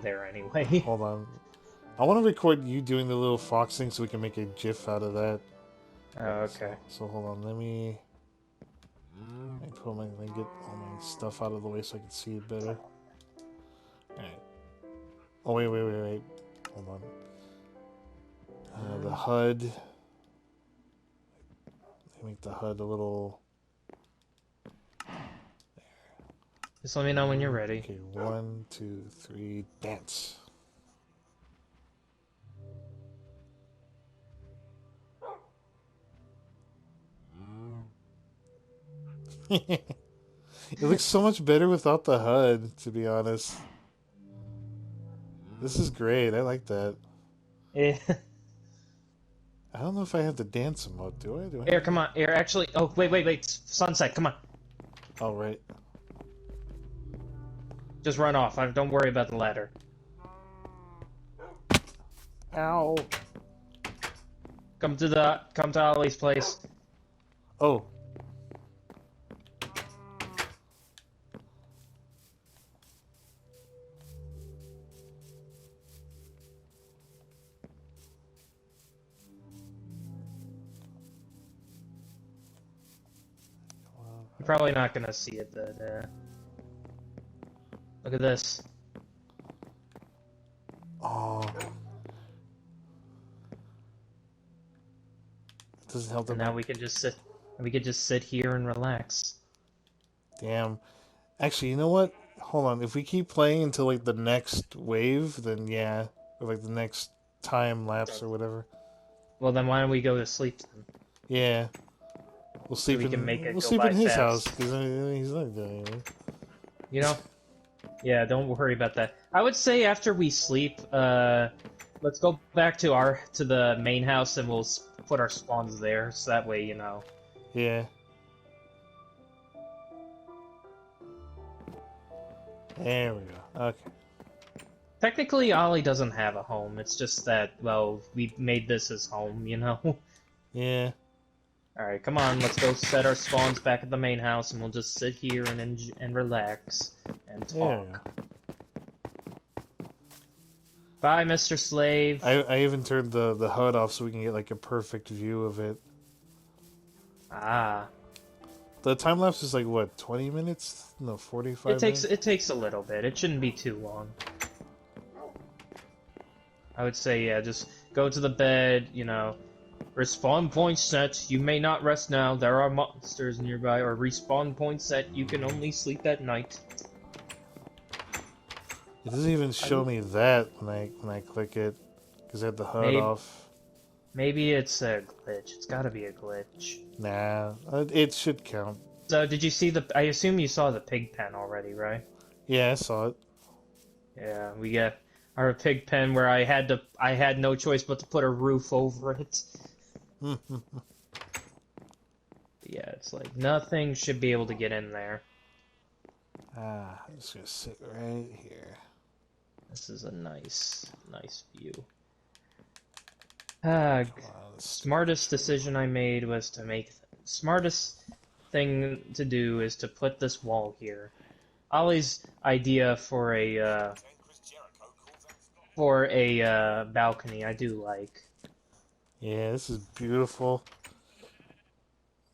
there anyway. Hold on. I want to record you doing the little fox thing so we can make a GIF out of that. Oh, okay. So hold on, let me get all my stuff out of the way so I can see it better. Alright. Oh, wait. Hold on. The HUD. Make the HUD a little... Just let me know when you're ready. Okay, 1, 2, 3, dance. It looks so much better without the HUD, to be honest. This is great. I like that. Yeah. I don't know if I have the dance mode. Do I? Here, come on. Here, actually. Oh, wait. Sunset, come on. Oh, right. Just run off. Don't worry about the ladder. Ow. Come to Ollie's place. Oh. You're probably not gonna see it, but look at this. Oh. It doesn't help that. And now we can just sit. We could just sit here and relax. Damn. Actually, you know what? Hold on. If we keep playing until like the next wave, then yeah, or like the next time lapse or whatever. Well, then why don't we go to sleep then? Yeah. We'll sleep we can in. make it We'll go sleep by in his fast. house because he's not doing anything. You know? Yeah, don't worry about that. I would say after we sleep, let's go back to the main house and we'll put our spawns there, so that way, you know. Yeah. There we go. Okay. Technically, Ollie doesn't have a home. It's just that, well, we made this his home, you know? Yeah. Alright, come on, let's go set our spawns back at the main house, and we'll just sit here and relax and talk. Yeah. Bye, Mr. Slave. I even turned the HUD off so we can get like a perfect view of it. Ah. The time lapse is like what, 20 minutes? No, 45 minutes? It takes a little bit. It shouldn't be too long. I would say, yeah, just go to the bed, you know. Respawn point set. You may not rest now. There are monsters nearby. Or respawn point set. You can only sleep at night. It doesn't even show me that when I click it because I had the HUD off. Maybe it's a glitch. It's got to be a glitch. Nah, it should count. So did you see the? I assume you saw the pig pen already, right? Yeah, I saw it. Yeah, we got our pig pen where I had no choice but to put a roof over it. Yeah, it's like nothing should be able to get in there. I'm just gonna sit right here. This is a nice view. Smartest decision I made was to make... Smartest thing to do is to put this wall here. Ollie's idea for a balcony I do like. Yeah, this is beautiful.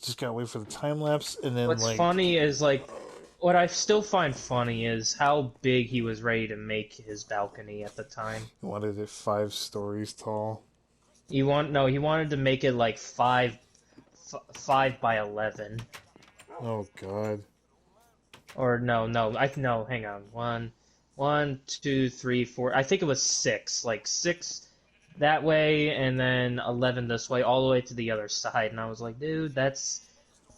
Just gotta wait for the time lapse and then What's funny is like... What I still find funny is how big he was ready to make his balcony at the time. He wanted it 5 stories tall. He wanted to make it like 5 by 11. Oh god. Or no, hang on. 1, 2, 3, 4. I think it was 6. Like 6 that way, and then 11 this way, all the way to the other side. And I was like, dude, that's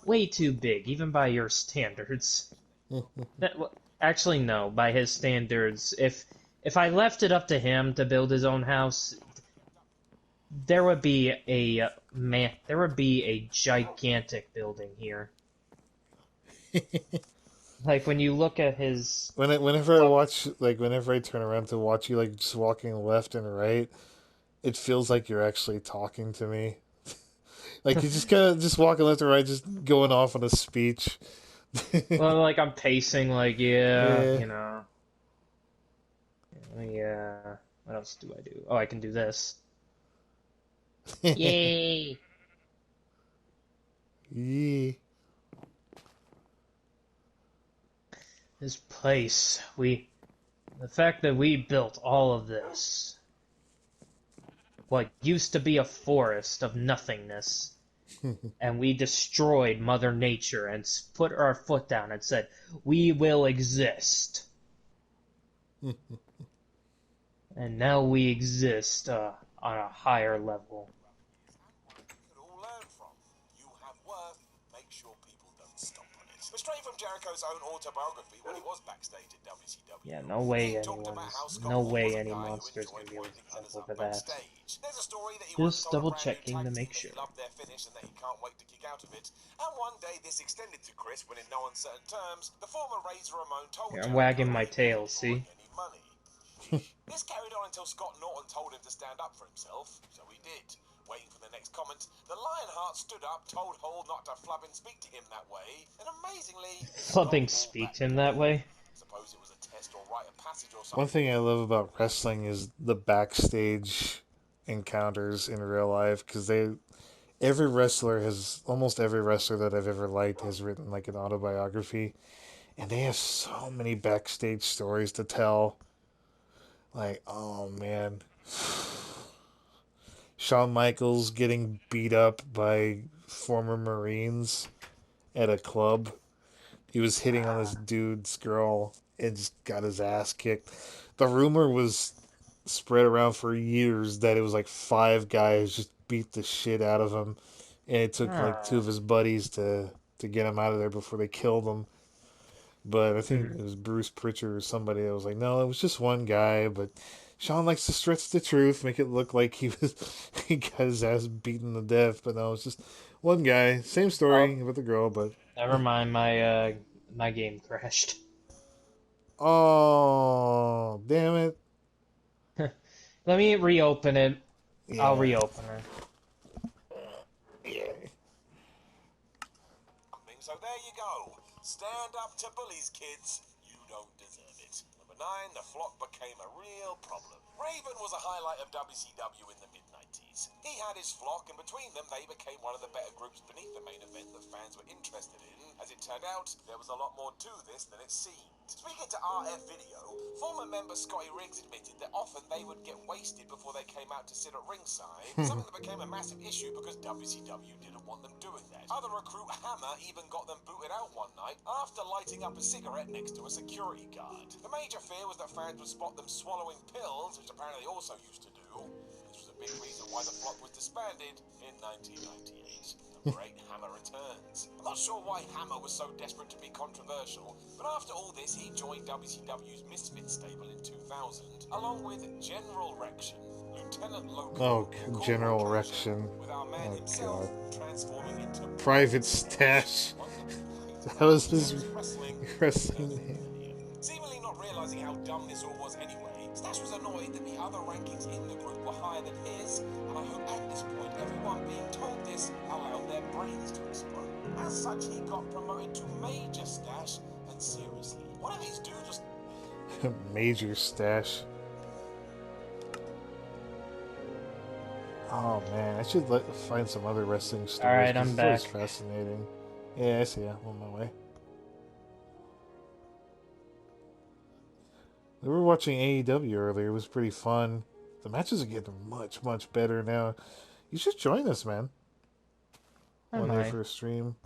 way too big, even by your standards. Actually, no. By his standards, if I left it up to him to build his own house, there would be a gigantic building here. Like when you look at his. Whenever I turn around to watch you, like just walking left and right, it feels like you're actually talking to me. Like you're just kind of just walking left and right, just going off on a speech. Well, like I'm pacing, like, yeah, you know. Let me, what else do I do? Oh, I can do this. Yay! Yeah. This place, the fact that we built all of this, what used to be a forest of nothingness, and we destroyed Mother Nature and put our foot down and said, we will exist. And now we exist on a higher level. Could all learn from. You have worth. Make sure people don't stop on it. But straight from Jericho's own autobiography when he was backstage at WCW. Yeah, no way He talked about how Scott no Hall was way a any guy who monster's gonna enjoyed be able winding to jump others up over that. backstage. There's a story that he once Just told double a brand new checking tag to team make that sure. he loved their finish and that he can't wait to kick out of it. And one day this extended to Chris when in no uncertain terms, the former Razor Ramon told Here, I'm Jericho wagging my he tail, wasn't drawing see? any money. This carried on until Scott Norton told him to stand up for himself, so he did. Waiting for the next comment, the Lionheart stood up, told Hall not to flub and speak to him that way, and amazingly, Flubbing speak to him that way? Suppose it was a test or rite of passage or something. One thing I love about wrestling is the backstage encounters in real life, because almost every wrestler that I've ever liked has written like an autobiography, and they have so many backstage stories to tell. Like, oh man, Shawn Michaels getting beat up by former Marines at a club. He was hitting on this dude's girl and just got his ass kicked. The rumor was spread around for years that it was like five guys just beat the shit out of him, and it took like two of Ah. his buddies to get him out of there before they killed him. But I think Hmm. it was Bruce Pritchard or somebody that was like, no, it was just one guy. But Sean likes to stretch the truth, make it look like he got his ass beaten to death. But no, it's just one guy. Same Oh, story with the girl, but never mind, my game crashed. oh, damn it. Let me reopen it. I'll Yeah. reopen her. Yeah. So there you go. Stand up to bullies, kids. You don't deserve it. Number 9, the flock became a real problem. Raven was a highlight of WCW in the mid-90s. He had his flock, and between them, they became one of the better groups beneath the main event that fans were interested in. As it turned out, there was a lot more to this than it seemed. Speaking to RF Video, former member Scotty Riggs admitted that often they would get wasted before they came out to sit at ringside, something that became a massive issue because WCW didn't want them doing that. Other recruit Hammer even got them booted out one night after lighting up a cigarette next to a security guard. The major fear was that fans would spot them swallowing pills, which apparently they also used to do. This was a big reason why the flock was disbanded in 1998. Number 8, Hammer returns. I'm not sure why Hammer was so desperate to be controversial, but after all this, he joined WCW's Misfit stable in 2000, along with General Rection, Lieutenant Loco, Oh, General Erection. with our man Oh, himself God. transforming into Private Stash. That was his wrestling name. Seemingly not realizing how dumb this all was anyway, Stash was annoyed that the other rankings in the group were higher than his, and I hope at this point everyone being told this allowed their brains to explode. As such, he got promoted to Major Stash, and seriously, what do these do just... Major Stash. Oh man, I should find some other wrestling stories. Alright, 'cause I'm it's back. always fascinating. Yeah, I see ya. I'm on my way. We were watching AEW earlier. It was pretty fun. The matches are getting much, much better now. You should join us, man. I One day might. for a stream.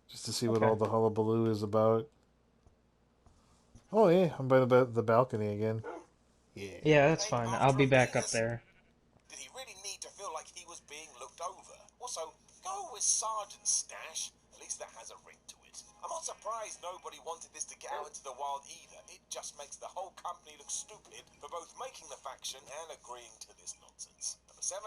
Just to see what Okay. all the hullabaloo is about. Oh, yeah. I'm by the balcony again. Yeah. Yeah, that's fine. I'll be back up there. Did he really need to feel like he was being looked over? Also, go with Sergeant Stash. At least that has a ring to it. I'm not surprised nobody wanted this to get out into the wild either. It just makes the whole company look stupid for both making the faction and agreeing to this nonsense. Number 7,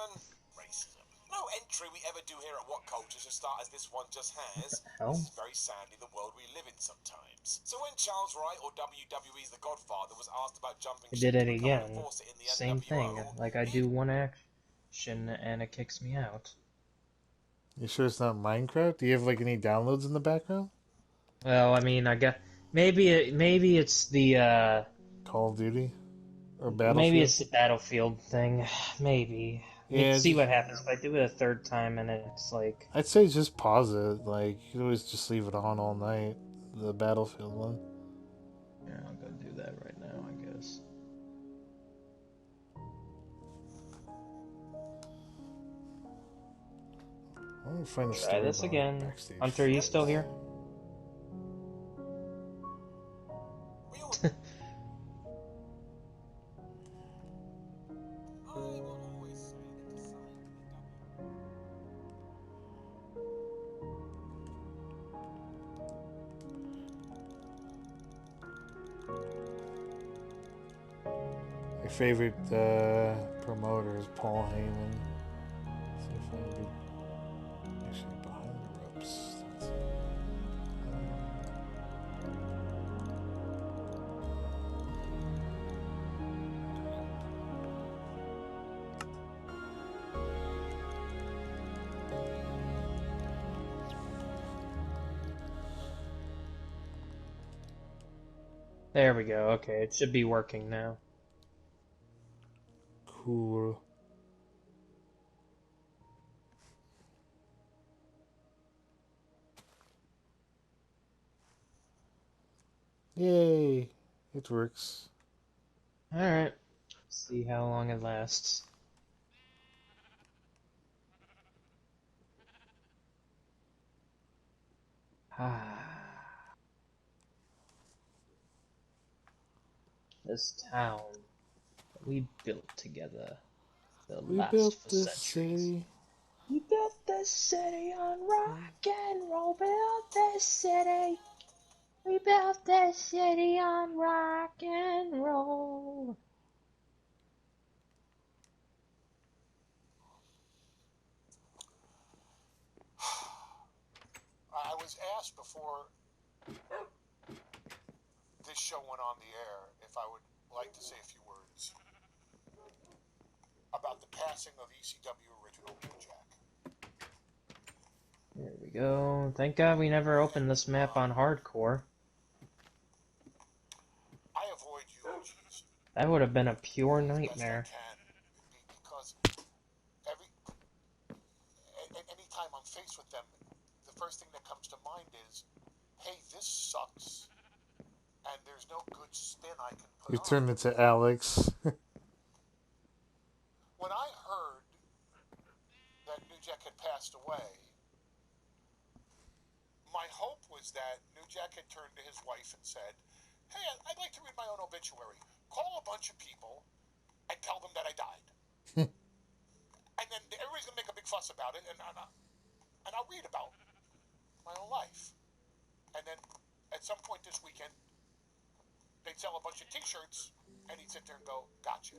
racism. No entry we ever do here at What Culture should start as this one just has. Hell? This is very sadly the world we live in sometimes. So when Charles Wright, or WWE's The Godfather, was asked about jumping I ship did to it become an again. enforcer in the Same thing. NWO, Like I do one action and it kicks me out. You sure it's not Minecraft? Do you have like any downloads in the background? Well, I mean, I got maybe it's the Call of Duty? or Maybe Battlefield. it's the Battlefield thing. Maybe. We'd Yeah, see just, what happens if I do it a third time and it's like, I'd say just pause it. Like you can always just leave it on all night. The Battlefield one. yeah, I'll go do that right now, I guess. I want to find a Try story this about again. backstage Hunter, are you fights. still here? We all, I will always say that the sign of the My favorite promoter is Paul Heyman. See if I can get actually behind the ropes. That's it. There we go. Okay, it should be working now. Cool. Yay! It works. Alright. See how long it lasts. This town that we built together will We last built for this centuries. city. We built this city on rock and roll. Built this city. We built this city on rock and roll. I was asked before this show went on the air if I would like to say a few words about the passing of ECW original New Jack. There we go. Thank God we never opened this map on hardcore. I avoid eulogies That would have been a pure as best I nightmare. can because anytime I'm faced with them, the first thing that comes to mind is, hey, this sucks, and there's no good spin I can put You on turned it. into Alex. When I heard that New Jack had passed away, my hope was that New Jack had turned to his wife and said, hey, I'd like to read my own obituary. Call a bunch of people and tell them that I died. And then everybody's going to make a big fuss about it, and I'll read about my own life. And then at some point this weekend, they'd sell a bunch of T-shirts, and he'd sit there and go, gotcha.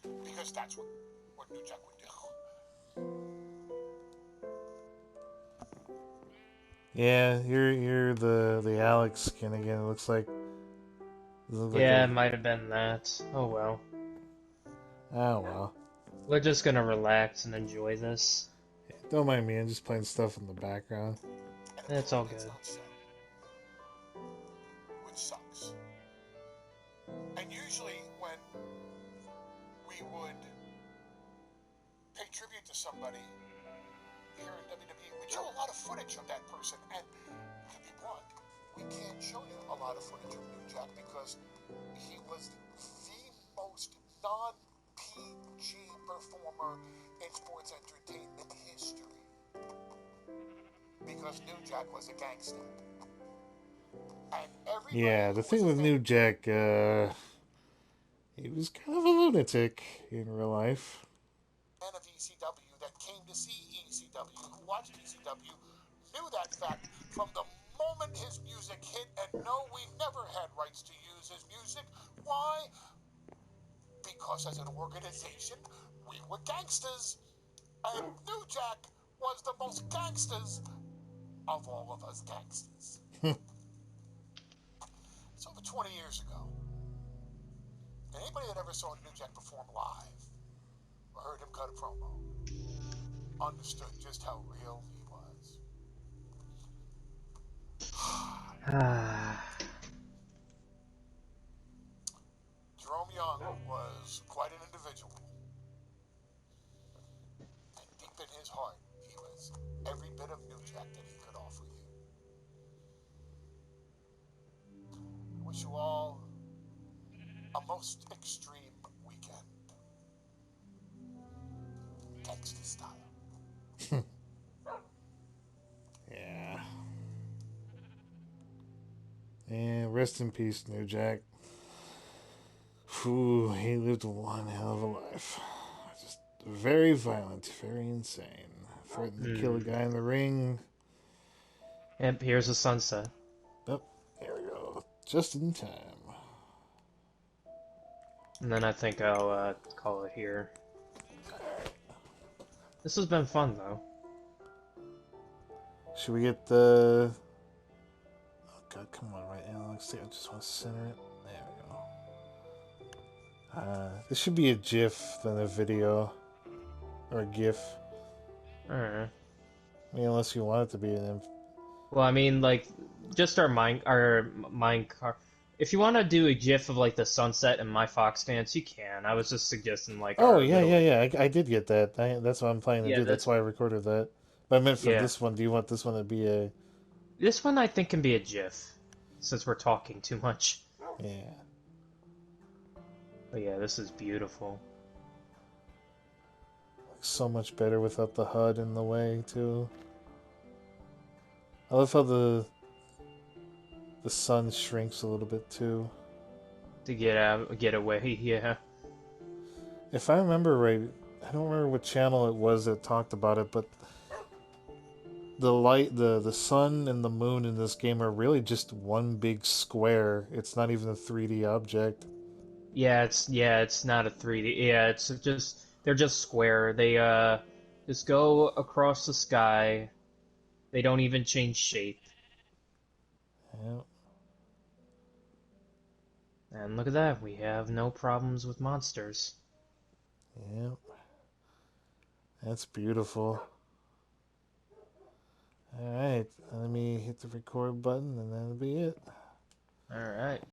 Because that's what New Jack would do. Yeah, you're the Alex skin again. It looks like Yeah, it might have been that. Oh well. Oh well. We're just gonna relax and enjoy this. Don't mind me. I'm just playing stuff in the background. And It's all good. on set, which sucks. And usually when we would pay tribute to somebody here in WWE, we show a lot of footage of that person. And to be blunt, we can't show you a lot of footage of New Jack because he was the most non-PG performer in sports entertainment history. Because New Jack was a gangster. And Yeah, the thing with New Jack, he was kind of a lunatic in real life. fan of ECW that came to see ECW, who watched ECW, knew that fact from the moment his music hit. And no, we never had rights to use his music. Why? Because as an organization, we were gangsters. And New Jack was the most gangsters of all of us gangsters. It's over 20 years ago. And anybody that ever saw New Jack perform live or heard him cut a promo understood just how real he was. Ah. Jerome Young was quite an individual. And deep in his heart, he was every bit of New Jack that he could offer you. I wish you all a most extreme weekend. Gangsta style. Yeah. And rest in peace, New Jack. Whew, he lived one hell of a life. Just very violent, very insane. Threatened to kill a guy in the ring. Yep, here's the sunset. Oh, there we go. Just in time. And then I think I'll call it here. This has been fun, though. Should we get the... Oh god, come on, right, Alex. I just want to center it. There we go. This should be a GIF than a video. Or a GIF. Alright. I mean, unless you want it to be an... Well, I mean, like, just our mine car. If you want to do a GIF of like the sunset and my Fox stance, you can. I was just suggesting like Oh, our yeah, little... yeah. I did get that. That's what I'm planning to Yeah, do. That's why I recorded that. But I meant for yeah. this one, do you want this one to be a... This one I think can be a GIF, since we're talking too much. Yeah. But yeah, this is beautiful. So much better without the HUD in the way, too. I love how the sun shrinks a little bit, too. To get away, yeah. If I remember right, I don't remember what channel it was that talked about it, but the sun and the moon in this game are really just one big square. It's not even a 3D object. Yeah, it's not a 3D. Yeah, it's just they're just square. They just go across the sky. They don't even change shape. Yep. And look at that, we have no problems with monsters. Yep. That's beautiful. Alright, let me hit the record button and that'll be it. All right.